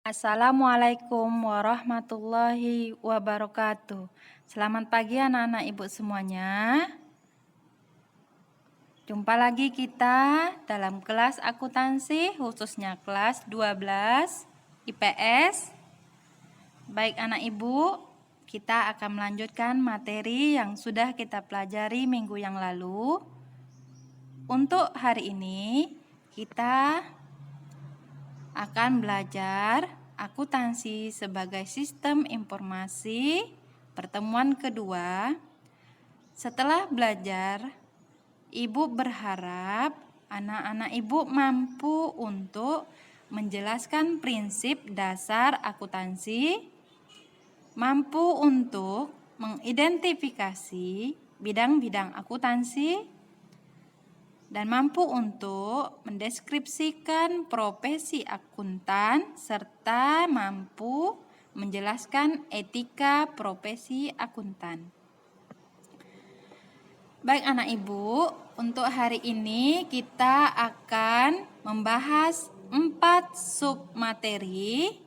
Assalamualaikum warahmatullahi wabarakatuh. Selamat pagi anak-anak ibu semuanya. Jumpa lagi kita dalam kelas akuntansi, khususnya kelas 12 IPS. Baik anak ibu, kita akan melanjutkan materi yang sudah kita pelajari minggu yang lalu. Untuk hari ini kita akan belajar akuntansi sebagai sistem informasi pertemuan kedua. Setelah belajar, ibu berharap anak-anak ibu mampu untuk menjelaskan prinsip dasar akuntansi, mampu untuk mengidentifikasi bidang-bidang akuntansi, dan mampu untuk mendeskripsikan profesi akuntan serta mampu menjelaskan etika profesi akuntan. Baik anak ibu, untuk hari ini kita akan membahas 4 submateri.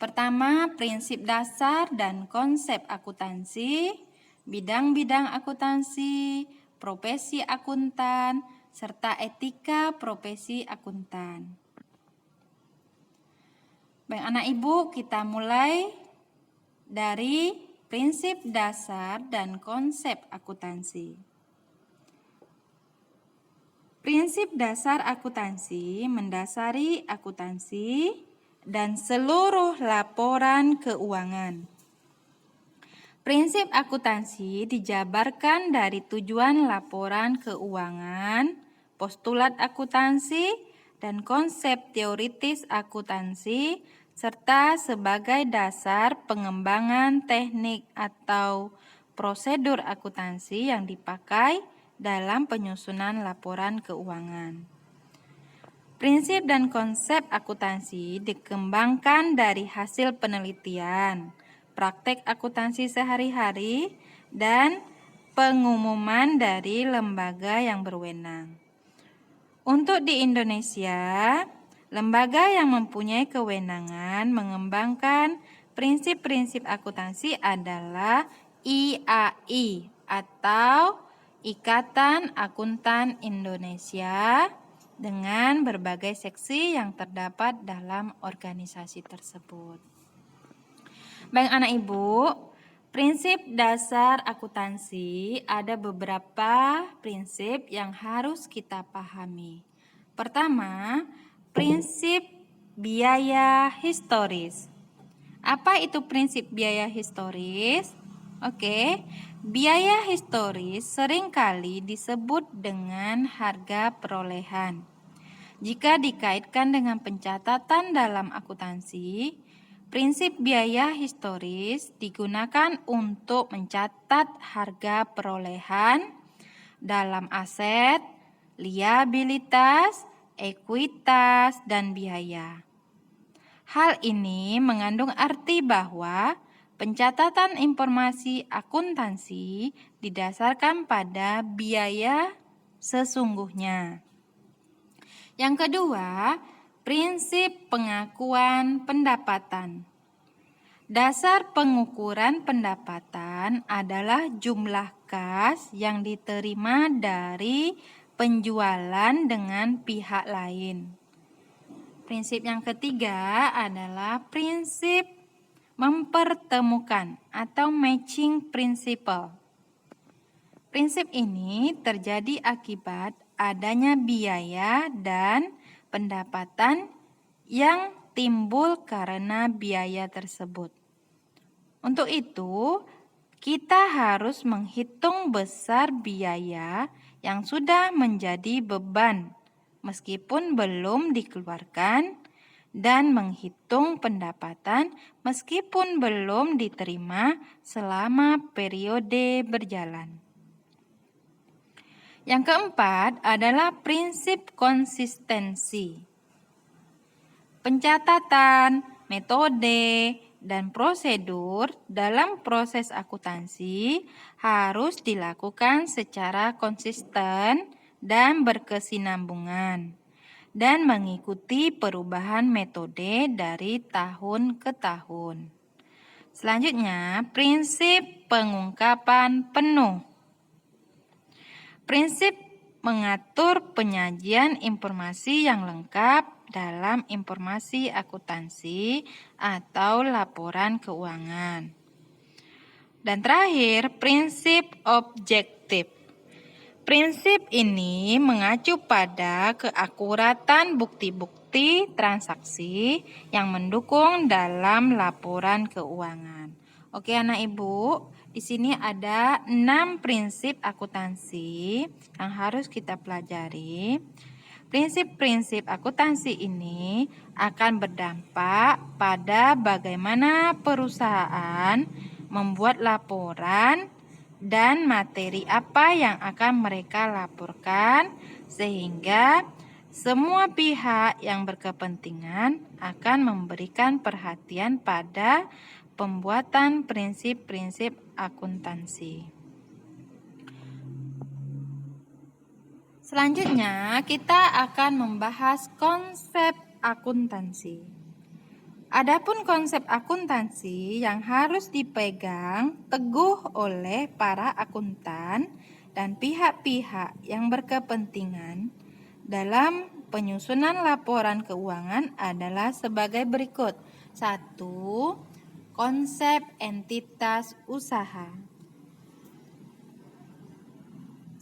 Pertama, prinsip dasar dan konsep akuntansi, bidang-bidang akuntansi, profesi akuntan, serta etika profesi akuntan. Baik anak ibu, kita mulai dari prinsip dasar dan konsep akuntansi. Prinsip dasar akuntansi mendasari akuntansi dan seluruh laporan keuangan. Prinsip akuntansi dijabarkan dari tujuan laporan keuangan, postulat akuntansi, dan konsep teoritis akuntansi, serta sebagai dasar pengembangan teknik atau prosedur akuntansi yang dipakai dalam penyusunan laporan keuangan. Prinsip dan konsep akuntansi dikembangkan dari hasil penelitian, praktek akuntansi sehari-hari, dan pengumuman dari lembaga yang berwenang. Untuk di Indonesia, lembaga yang mempunyai kewenangan mengembangkan prinsip-prinsip akuntansi adalah IAI atau Ikatan Akuntan Indonesia dengan berbagai seksi yang terdapat dalam organisasi tersebut. Baik anak ibu, prinsip dasar akuntansi ada beberapa prinsip yang harus kita pahami. Pertama, prinsip biaya historis. Apa itu prinsip biaya historis? Oke, biaya historis seringkali disebut dengan harga perolehan. Jika dikaitkan dengan pencatatan dalam akuntansi, prinsip biaya historis digunakan untuk mencatat harga perolehan dalam aset, liabilitas, ekuitas, dan biaya. Hal ini mengandung arti bahwa pencatatan informasi akuntansi didasarkan pada biaya sesungguhnya. Yang kedua, prinsip pengakuan pendapatan. Dasar pengukuran pendapatan adalah jumlah kas yang diterima dari penjualan dengan pihak lain. Prinsip yang ketiga adalah prinsip mempertemukan atau matching principle. Prinsip ini terjadi akibat adanya biaya dan pendapatan yang timbul karena biaya tersebut. Untuk itu, kita harus menghitung besar biaya yang sudah menjadi beban meskipun belum dikeluarkan, dan menghitung pendapatan meskipun belum diterima selama periode berjalan. Yang keempat adalah prinsip konsistensi. Pencatatan, metode, dan prosedur dalam proses akuntansi harus dilakukan secara konsisten dan berkesinambungan. dan mengikuti perubahan metode dari tahun ke tahun. Selanjutnya, prinsip pengungkapan penuh. Prinsip mengatur penyajian informasi yang lengkap dalam informasi akuntansi atau laporan keuangan. Dan terakhir, prinsip objektif. Prinsip ini mengacu pada keakuratan bukti-bukti transaksi yang mendukung dalam laporan keuangan. Oke anak ibu, di sini ada 6 prinsip akuntansi yang harus kita pelajari. Prinsip-prinsip akuntansi ini akan berdampak pada bagaimana perusahaan membuat laporan dan materi apa yang akan mereka laporkan, sehingga semua pihak yang berkepentingan akan memberikan perhatian pada pembuatan prinsip-prinsip akuntansi. Selanjutnya, kita akan membahas konsep akuntansi. Adapun konsep akuntansi yang harus dipegang teguh oleh para akuntan dan pihak-pihak yang berkepentingan dalam penyusunan laporan keuangan adalah sebagai berikut. 1. Konsep entitas usaha.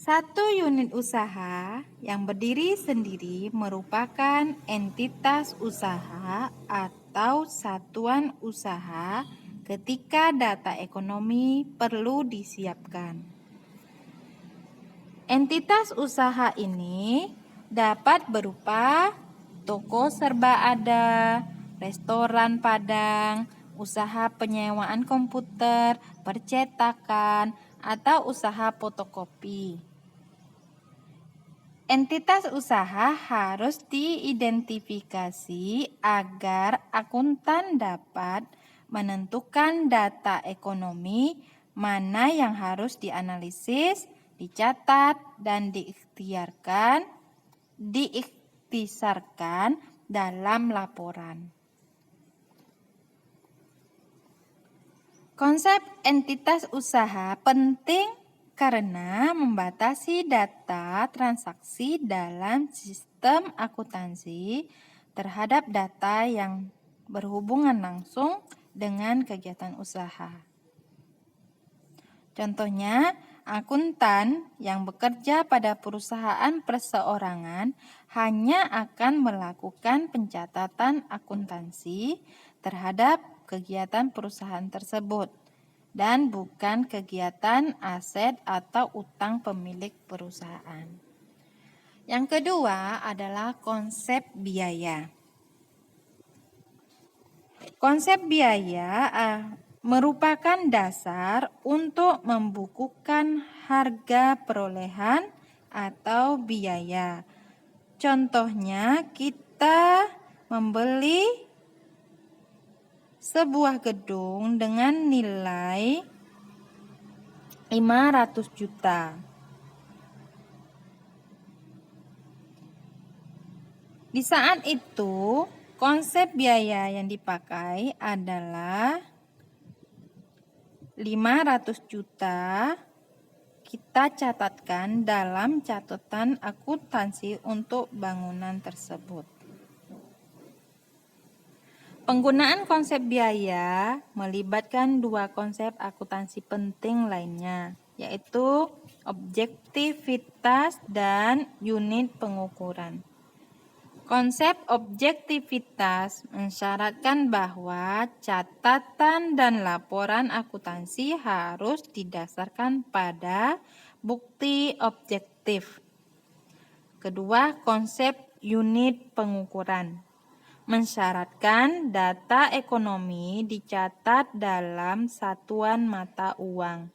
Satu unit usaha yang berdiri sendiri merupakan entitas usaha atau satuan usaha ketika data ekonomi perlu disiapkan. Entitas usaha ini dapat berupa toko serba ada, restoran Padang, usaha penyewaan komputer, percetakan, atau usaha fotokopi. Entitas usaha harus diidentifikasi agar akuntan dapat menentukan data ekonomi mana yang harus dianalisis, dicatat, dan diikhtisarkan dalam laporan. Konsep entitas usaha penting karena membatasi data transaksi dalam sistem akuntansi terhadap data yang berhubungan langsung dengan kegiatan usaha. Contohnya, akuntan yang bekerja pada perusahaan perseorangan hanya akan melakukan pencatatan akuntansi terhadap kegiatan perusahaan tersebut dan bukan kegiatan aset atau utang pemilik perusahaan. Yang kedua adalah konsep biaya. Konsep biaya merupakan dasar untuk membukukan harga perolehan atau biaya. Contohnya, kita membeli sebuah gedung dengan nilai 500 juta. Di saat itu, konsep biaya yang dipakai adalah 500 juta kita catatkan dalam catatan akuntansi untuk bangunan tersebut. Penggunaan konsep biaya melibatkan dua konsep akuntansi penting lainnya, yaitu objektivitas dan unit pengukuran. Konsep objektivitas mensyaratkan bahwa catatan dan laporan akuntansi harus didasarkan pada bukti objektif. Kedua, konsep unit pengukuran mensyaratkan data ekonomi dicatat dalam satuan mata uang.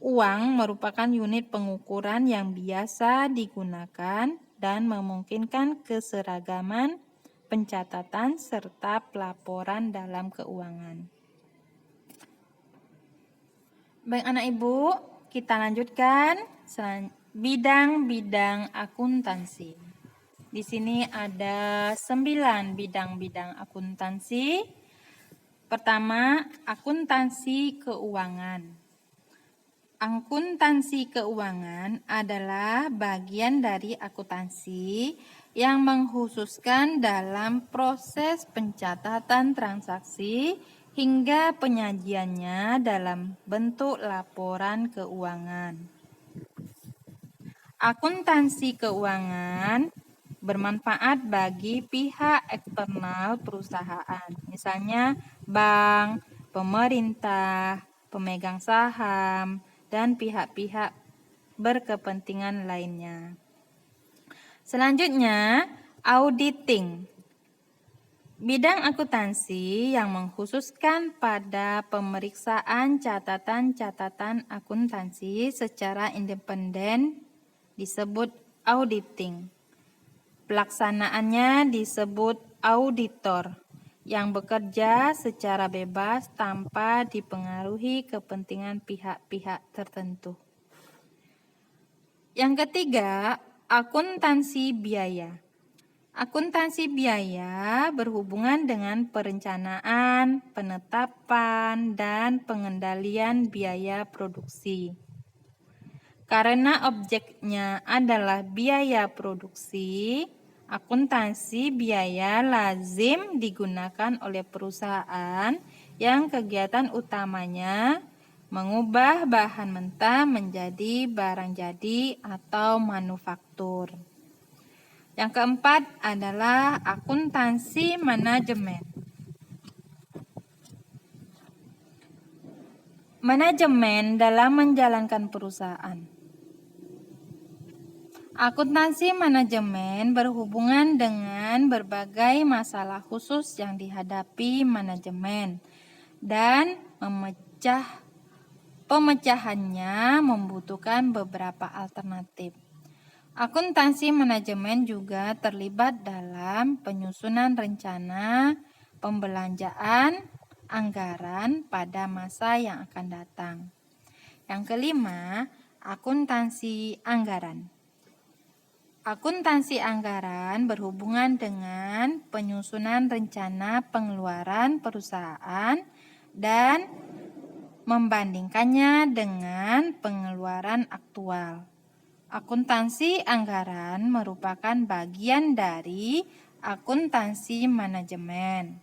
Uang merupakan unit pengukuran yang biasa digunakan dan memungkinkan keseragaman pencatatan serta pelaporan dalam keuangan. Baik anak ibu, kita lanjutkan bidang-bidang akuntansi. Di sini ada 9 bidang-bidang akuntansi. Pertama, akuntansi keuangan. Akuntansi keuangan adalah bagian dari akuntansi yang mengkhususkan dalam proses pencatatan transaksi hingga penyajiannya dalam bentuk laporan keuangan. Akuntansi keuangan bermanfaat bagi pihak eksternal perusahaan, misalnya bank, pemerintah, pemegang saham, dan pihak-pihak berkepentingan lainnya. Selanjutnya, auditing. Bidang akuntansi yang mengkhususkan pada pemeriksaan catatan-catatan akuntansi secara independen disebut auditing. Pelaksanaannya disebut auditor yang bekerja secara bebas tanpa dipengaruhi kepentingan pihak-pihak tertentu. Yang ketiga, akuntansi biaya. Akuntansi biaya berhubungan dengan perencanaan, penetapan, dan pengendalian biaya produksi. Karena objeknya adalah biaya produksi, akuntansi biaya lazim digunakan oleh perusahaan yang kegiatan utamanya mengubah bahan mentah menjadi barang jadi atau manufaktur. Yang keempat adalah akuntansi manajemen. Manajemen dalam menjalankan perusahaan. Akuntansi manajemen berhubungan dengan berbagai masalah khusus yang dihadapi manajemen dan pemecahannya membutuhkan beberapa alternatif. Akuntansi manajemen juga terlibat dalam penyusunan rencana pembelanjaan anggaran pada masa yang akan datang. Yang kelima, akuntansi anggaran. Akuntansi anggaran berhubungan dengan penyusunan rencana pengeluaran perusahaan dan membandingkannya dengan pengeluaran aktual. Akuntansi anggaran merupakan bagian dari akuntansi manajemen.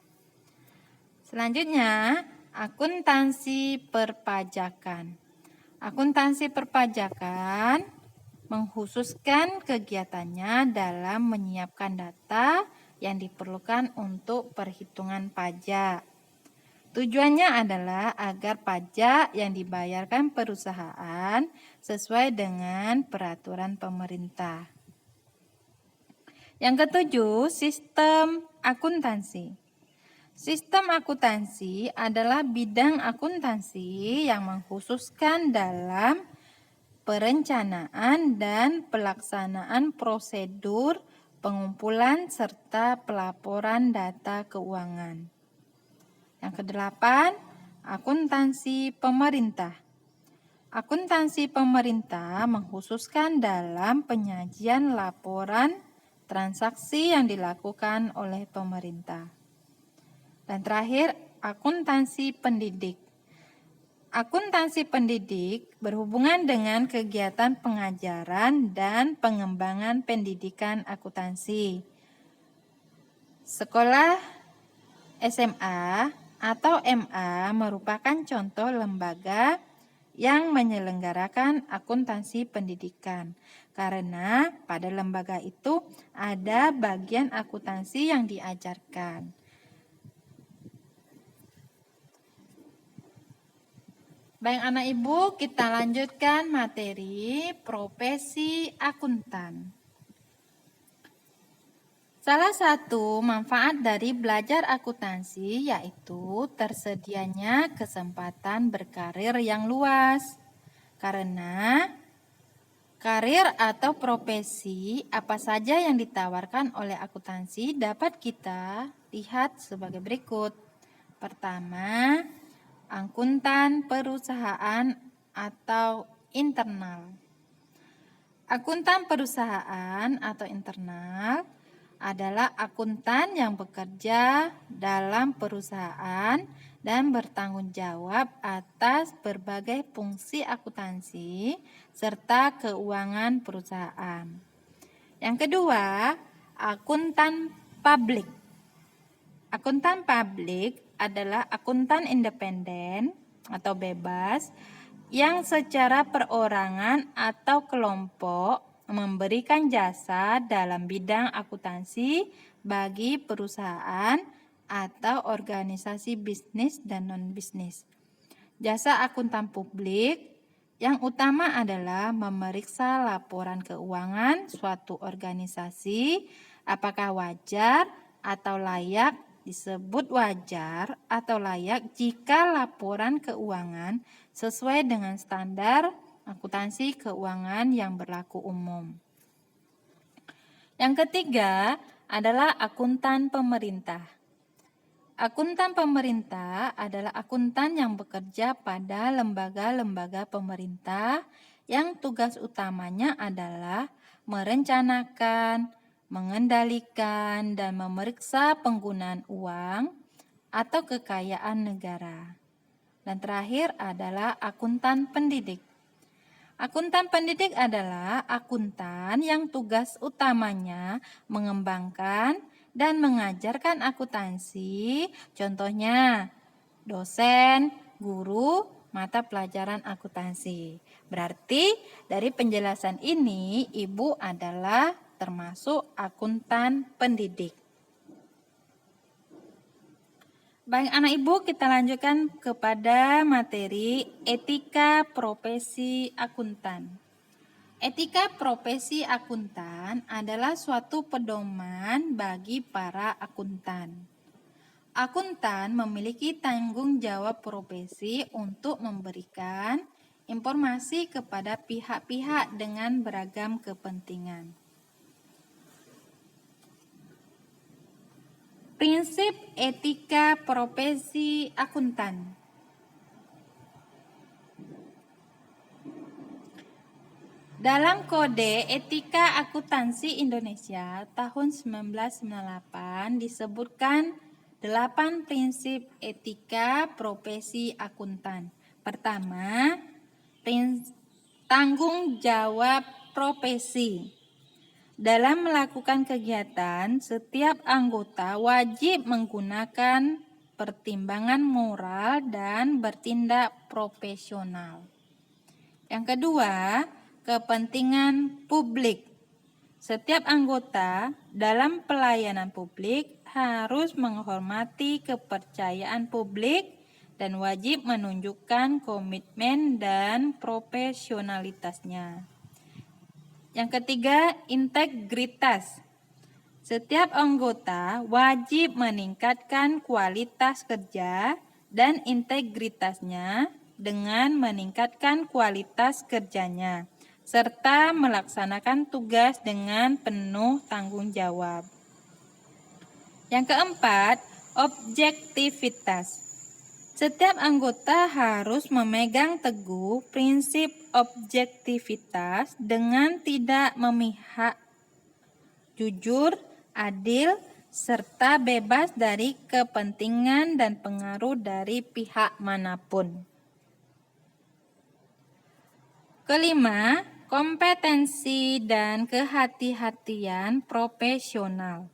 Selanjutnya, akuntansi perpajakan. Akuntansi perpajakan mengkhususkan kegiatannya dalam menyiapkan data yang diperlukan untuk perhitungan pajak. Tujuannya adalah agar pajak yang dibayarkan perusahaan sesuai dengan peraturan pemerintah. Yang ketujuh, sistem akuntansi. Sistem akuntansi adalah bidang akuntansi yang mengkhususkan dalam perencanaan dan pelaksanaan prosedur pengumpulan serta pelaporan data keuangan. Yang kedelapan, akuntansi pemerintah. Akuntansi pemerintah mengkhususkan dalam penyajian laporan transaksi yang dilakukan oleh pemerintah. Dan terakhir, akuntansi pendidik. Akuntansi pendidik berhubungan dengan kegiatan pengajaran dan pengembangan pendidikan akuntansi. Sekolah SMA atau MA merupakan contoh lembaga yang menyelenggarakan akuntansi pendidikan. Karena pada lembaga itu ada bagian akuntansi yang diajarkan. Baik anak ibu, kita lanjutkan materi profesi akuntan. Salah satu manfaat dari belajar akuntansi yaitu tersedianya kesempatan berkarir yang luas. Karena karir atau profesi apa saja yang ditawarkan oleh akuntansi dapat kita lihat sebagai berikut. Pertama, akuntan perusahaan atau internal. Akuntan perusahaan atau internal adalah akuntan yang bekerja dalam perusahaan dan bertanggung jawab atas berbagai fungsi akuntansi serta keuangan perusahaan. Yang kedua, akuntan publik. Akuntan publik adalah akuntan independen atau bebas yang secara perorangan atau kelompok memberikan jasa dalam bidang akuntansi bagi perusahaan atau organisasi bisnis dan non-bisnis. Jasa akuntan publik yang utama adalah memeriksa laporan keuangan suatu organisasi apakah wajar atau layak. Disebut wajar atau layak jika laporan keuangan sesuai dengan standar akuntansi keuangan yang berlaku umum. Yang ketiga adalah akuntan pemerintah. Akuntan pemerintah adalah akuntan yang bekerja pada lembaga-lembaga pemerintah yang tugas utamanya adalah merencanakan, mengendalikan, dan memeriksa penggunaan uang atau kekayaan negara. Dan terakhir adalah akuntan pendidik. Akuntan pendidik adalah akuntan yang tugas utamanya mengembangkan dan mengajarkan akuntansi, contohnya dosen, guru, mata pelajaran akuntansi. Berarti dari penjelasan ini, Ibu adalah termasuk akuntan pendidik. Baik anak ibu, kita lanjutkan kepada materi etika profesi akuntan. Etika profesi akuntan adalah suatu pedoman bagi para akuntan. Akuntan memiliki tanggung jawab profesi untuk memberikan informasi kepada pihak-pihak dengan beragam kepentingan. Prinsip etika profesi akuntan. Dalam Kode Etika Akuntansi Indonesia tahun 1998 disebutkan 8 prinsip etika profesi akuntan. Pertama, tanggung jawab profesi. Dalam melakukan kegiatan, setiap anggota wajib menggunakan pertimbangan moral dan bertindak profesional. Yang kedua, kepentingan publik. Setiap anggota dalam pelayanan publik harus menghormati kepercayaan publik dan wajib menunjukkan komitmen dan profesionalitasnya. Yang ketiga, integritas. Setiap anggota wajib meningkatkan kualitas kerja dan integritasnya dengan meningkatkan kualitas kerjanya, serta melaksanakan tugas dengan penuh tanggung jawab. Yang keempat, objektivitas. Setiap anggota harus memegang teguh prinsip objektivitas dengan tidak memihak, jujur, adil, serta bebas dari kepentingan dan pengaruh dari pihak manapun. Kelima, kompetensi dan kehati-hatian profesional.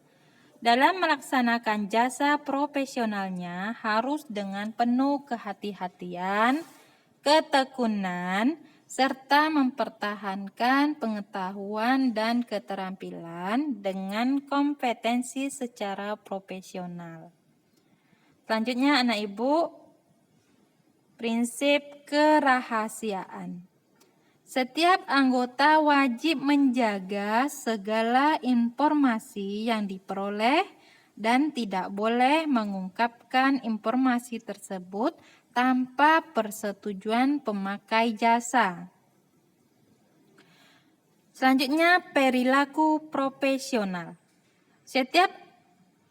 Dalam melaksanakan jasa profesionalnya harus dengan penuh kehati-hatian, ketekunan, serta mempertahankan pengetahuan dan keterampilan dengan kompetensi secara profesional. Selanjutnya anak ibu, prinsip kerahasiaan. Setiap anggota wajib menjaga segala informasi yang diperoleh dan tidak boleh mengungkapkan informasi tersebut tanpa persetujuan pemakai jasa. Selanjutnya, perilaku profesional. Setiap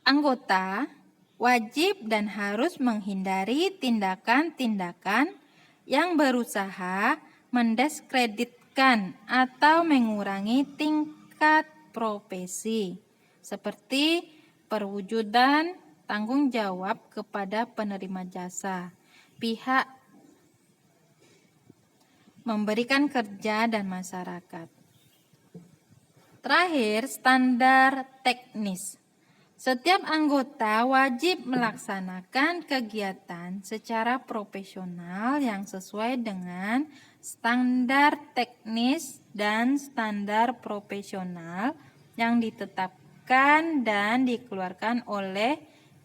anggota wajib dan harus menghindari tindakan-tindakan yang berusaha mendiskreditkan atau mengurangi tingkat profesi, seperti perwujudan tanggung jawab kepada penerima jasa, pihak memberikan kerja dan masyarakat. Terakhir, standar teknis. Setiap anggota wajib melaksanakan kegiatan secara profesional yang sesuai dengan standar teknis dan standar profesional yang ditetapkan dan dikeluarkan oleh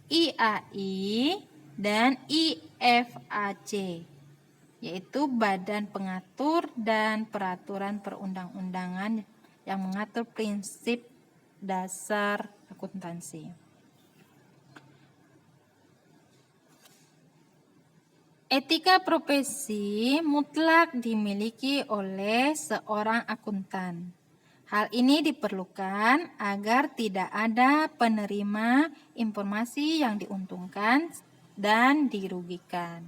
IAI dan IFAC, yaitu Badan Pengatur dan Peraturan Perundang-undangan yang mengatur prinsip dasar akuntansi. Etika profesi mutlak dimiliki oleh seorang akuntan. Hal ini diperlukan agar tidak ada penerima informasi yang diuntungkan dan dirugikan.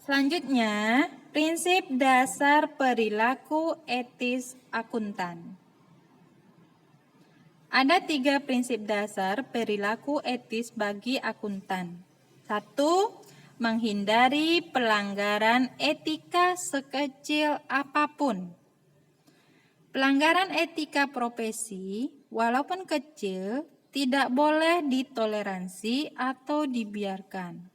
Selanjutnya, prinsip dasar perilaku etis akuntan. Ada 3 prinsip dasar perilaku etis bagi akuntan. 1. Menghindari pelanggaran etika sekecil apapun. Pelanggaran etika profesi, walaupun kecil, tidak boleh ditoleransi atau dibiarkan.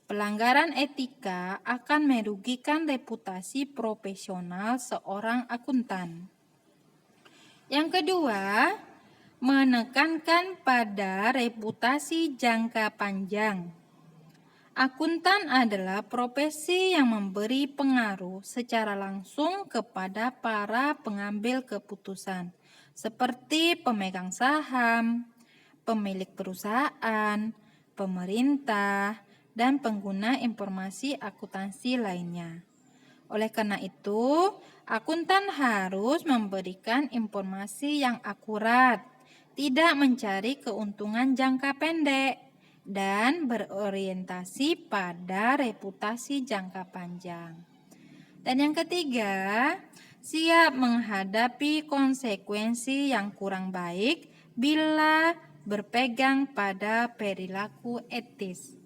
Pelanggaran etika akan merugikan reputasi profesional seorang akuntan. Yang kedua, menekankan pada reputasi jangka panjang. Akuntan adalah profesi yang memberi pengaruh secara langsung kepada para pengambil keputusan, seperti pemegang saham, pemilik perusahaan, pemerintah, dan pengguna informasi akuntansi lainnya. Oleh karena itu, akuntan harus memberikan informasi yang akurat, tidak mencari keuntungan jangka pendek, dan berorientasi pada reputasi jangka panjang. Dan yang ketiga, siap menghadapi konsekuensi yang kurang baik bila berpegang pada perilaku etis.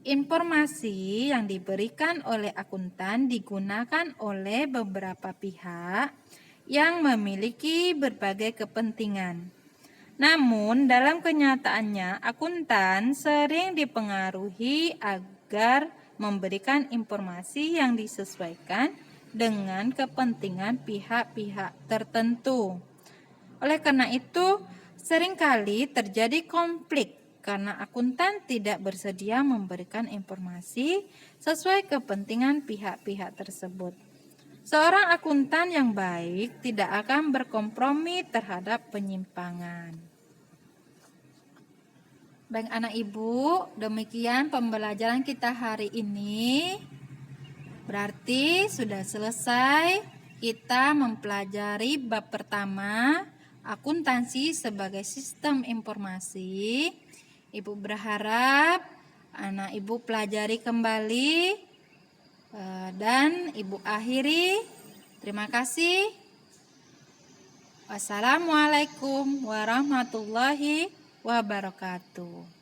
Informasi yang diberikan oleh akuntan digunakan oleh beberapa pihak yang memiliki berbagai kepentingan. Namun, dalam kenyataannya, akuntan sering dipengaruhi agar memberikan informasi yang disesuaikan dengan kepentingan pihak-pihak tertentu. Oleh karena itu, seringkali terjadi konflik karena akuntan tidak bersedia memberikan informasi sesuai kepentingan pihak-pihak tersebut. Seorang akuntan yang baik tidak akan berkompromi terhadap penyimpangan. Baik anak ibu, demikian pembelajaran kita hari ini. Berarti sudah selesai kita mempelajari bab pertama, akuntansi sebagai sistem informasi. Ibu berharap anak ibu pelajari kembali dan ibu akhiri. Terima kasih. Wassalamualaikum warahmatullahi wabarakatuh.